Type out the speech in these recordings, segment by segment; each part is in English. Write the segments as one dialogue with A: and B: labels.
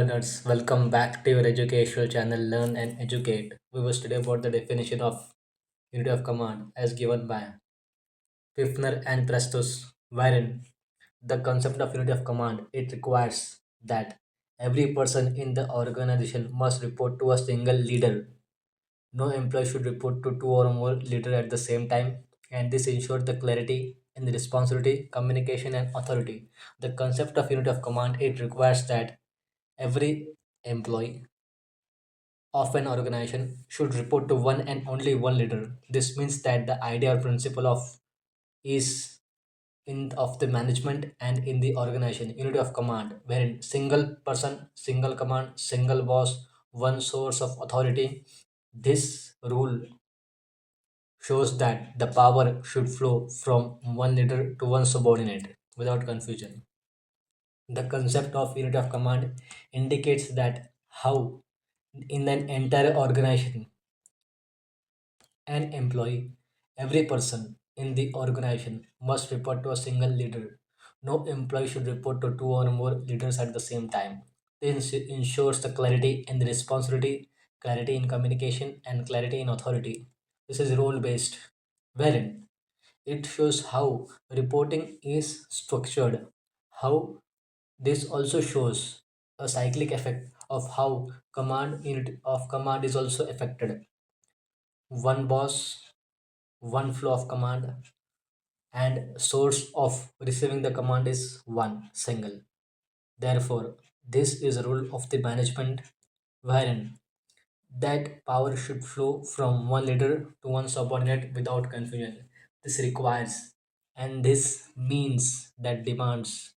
A: learners, welcome back to your educational channel Learn and Educate. We will study about the definition of unity of command as given by Pfiffner and Presthus, wherein the concept of unity of command it requires that every person in the organization must report to a single leader. No employee should report to two or more leaders at the same time, and this ensures the clarity in the responsibility, communication, and authority. The concept of unity of command it requires that every employee of an organization should report to one and only one leader. This means that the idea or principle of is in of the management and in the organization unity of command, wherein single person, single command, single boss, one source of authority. This rule shows that the power should flow from one leader to one subordinate without confusion. The concept of unity of command indicates that how in an entire organization an employee, every person in the organization must report to a single leader. No employee should report to two or more leaders at the same time. This ensures the clarity in the responsibility, clarity in communication, and clarity in authority. This is role based, wherein it shows how reporting is structured, how this also shows a cyclic effect of how command unit of command is also affected. One boss, one flow of command, and source of receiving the command is one single. Therefore, this is a rule of the management wherein that power should flow from one leader to one subordinate without confusion. This requires and this means that demands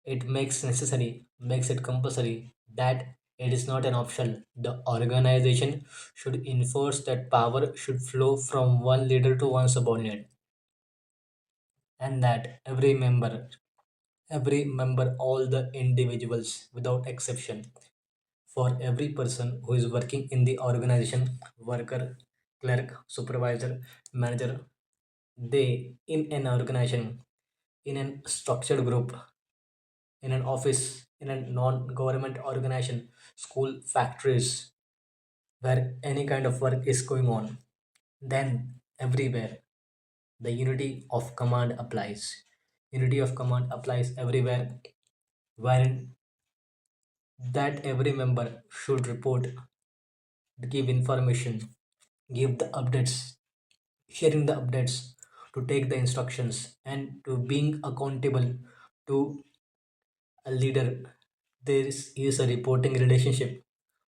A: it makes necessary, makes it compulsory that it is not an option. The organization should enforce that power should flow from one leader to one subordinate, and that every member, all the individuals without exception, for every person who is working in the organization, worker, clerk, supervisor, manager, they in an organization, in a structured group, in an office, in a non-government organization, school, factories, where any kind of work is going on, then everywhere the unity of command applies. Unity of command applies everywhere, wherein that every member should report, give information, give the updates, sharing the updates, to take the instructions, and to being accountable to a leader. There is a reporting relationship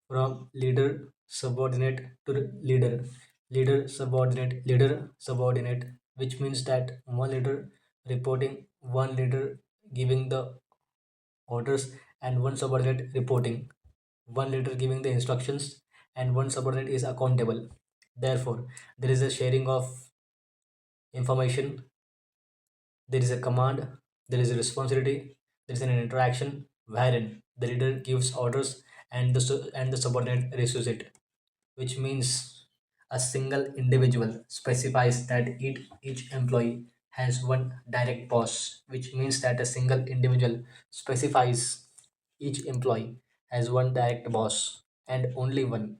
A: from leader subordinate to leader, leader subordinate, leader subordinate, which means that one leader reporting, one leader giving the orders, and one subordinate reporting, one leader giving the instructions, and one subordinate is accountable. Therefore, there is a sharing of information, there is a command, there is a responsibility, there is an interaction wherein the leader gives orders and the subordinate receives it, which means a single individual specifies that each employee has one direct boss, which means that a single individual specifies each employee has one direct boss and only one,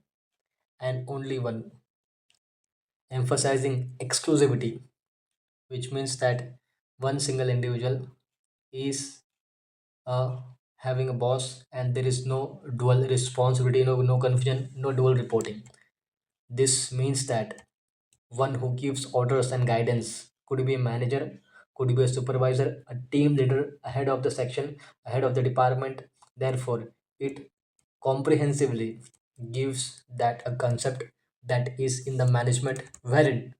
A: emphasizing exclusivity, which means that one single individual is having a boss and there is no dual responsibility, no confusion, no dual reporting. This means that one who gives orders and guidance could be a manager, could be a supervisor, a team leader, a head of the section, a head of the department. Therefore, it comprehensively gives that a concept that is in the management, wherein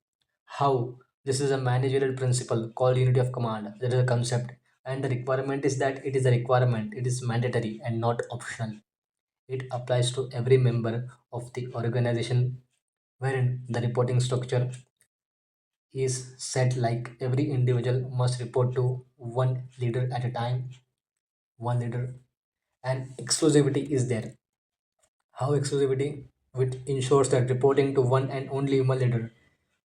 A: how this is a managerial principle called unity of command. There is a concept, and the requirement is that it is a requirement, it is mandatory and not optional. It applies to every member of the organization, wherein the reporting structure is set like every individual must report to one leader at a time, one leader, and exclusivity is there. How exclusivity? Which ensures that reporting to one and only one leader.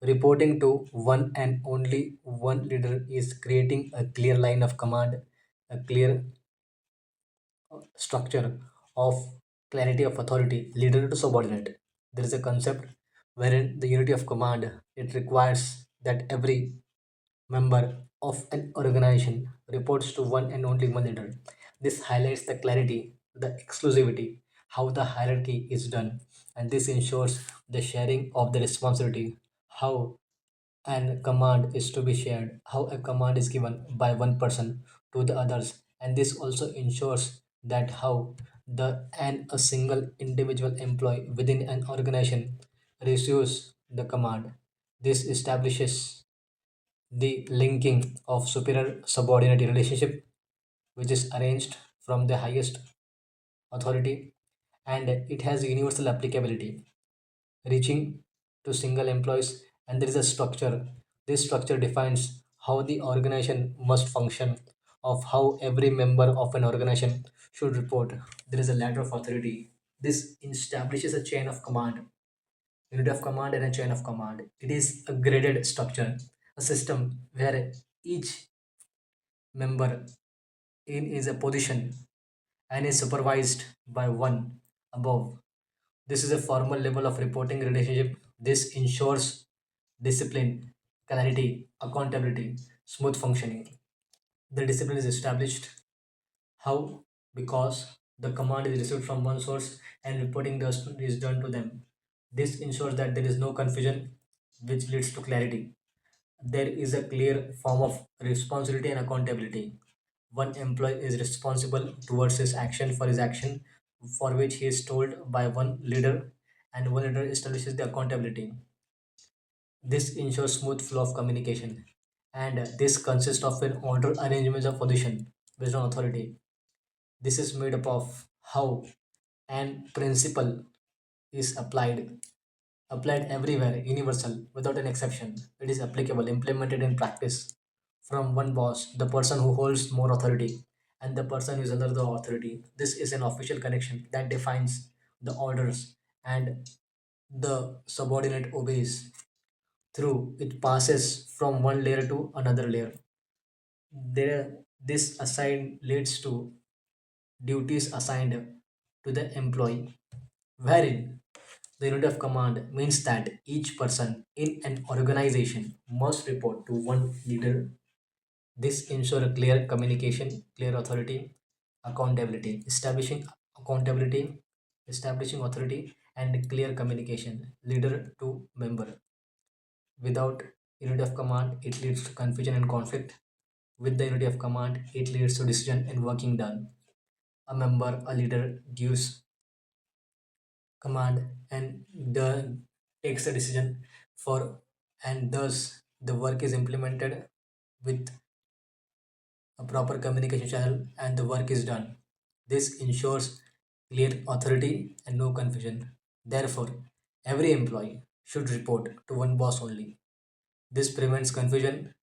A: Reporting to one and only one leader is creating a clear line of command, a clear structure of clarity of authority, leader to subordinate. There is a concept wherein the unity of command it requires that every member of an organization reports to one and only one leader. This highlights the clarity, the exclusivity, how the hierarchy is done, and this ensures the sharing of the responsibility, how and command is to be shared, how a command is given by one person to the others, and this also ensures that how the and a single individual employee within an organization receives the command. This establishes the linking of superior subordinate relationship, which is arranged from the highest authority, and it has universal applicability reaching to single employees, and there is a structure. This structure defines how the organization must function, of how every member of an organization should report. There is a ladder of authority. This establishes a chain of command, unit of command and a chain of command. It is a graded structure, a system where each member in is a position and is supervised by one above. This is a formal level of reporting relationship. This ensures discipline, clarity, accountability, smooth functioning. The discipline is established. How? Because the command is received from one source and reporting is done to them. This ensures that there is no confusion, which leads to clarity. There is a clear form of responsibility and accountability. One employee is responsible towards his action for his action for which he is told by one leader, and one leader establishes the accountability. This ensures smooth flow of communication, and this consists of an order arrangement of position based on authority. This is made up of how an principle is applied everywhere, universal, without an exception. It is applicable, implemented in practice from one boss, the person who holds more authority, and the person who is under the authority. This is an official connection that defines the orders, and the subordinate obeys through it passes from one layer to another layer. This assign leads to duties assigned to the employee, wherein the unit of command means that each person in an organization must report to one leader. This ensures clear communication, clear authority, accountability, establishing authority, and clear communication, leader to member. Without unity of command, it leads to confusion and conflict. With the unity of command, it leads to decision and working done. A leader gives command and takes a decision for, and thus the work is implemented with a proper communication channel and the work is done. This ensures clear authority and no confusion. Therefore, every employee should report to one boss only. This prevents confusion,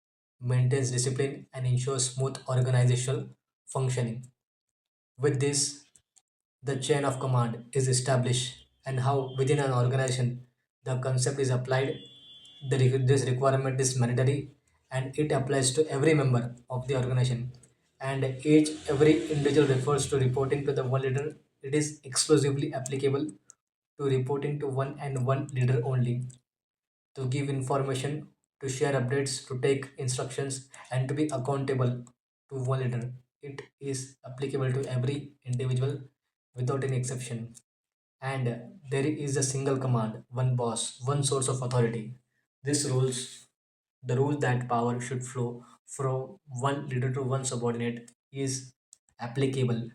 A: maintains discipline, and ensures smooth organizational functioning. With this, the chain of command is established, and how within an organization the concept is applied. This requirement is mandatory and it applies to every member of the organization. And each every individual refers to reporting to the one leader. It is exclusively applicable to reporting to one and one leader only, to give information, to share updates, to take instructions, and to be accountable to one leader. It is applicable to every individual without any exception. And there is a single command, one boss, one source of authority. This rules, the rule that power should flow from one leader to one subordinate is applicable.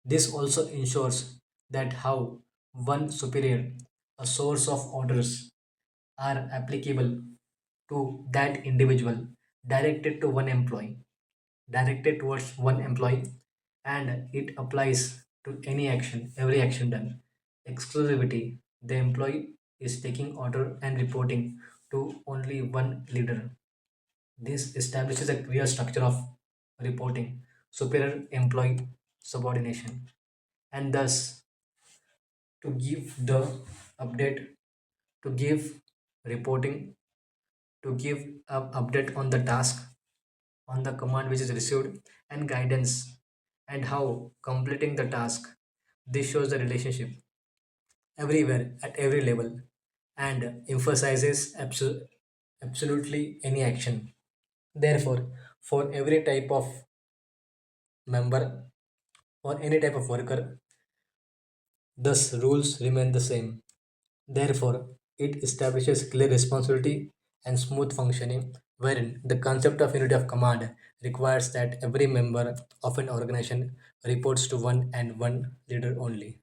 A: This also ensures that how one superior, a source of orders, are applicable to that individual, directed to one employee, directed towards one employee, and it applies to any action, every action done. Exclusivity, the employee is taking order and reporting to only one leader. This establishes a clear structure of reporting, superior employee subordination, and thus to give the update, to give reporting, to give an update on the task, on the command which is received, and guidance and how completing the task. This shows the relationship everywhere at every level and emphasizes absolutely any action. Therefore, for every type of member or any type of worker, thus rules remain the same. Therefore, it establishes clear responsibility and smooth functioning, wherein the concept of unity of command requires that every member of an organization reports to one and one leader only.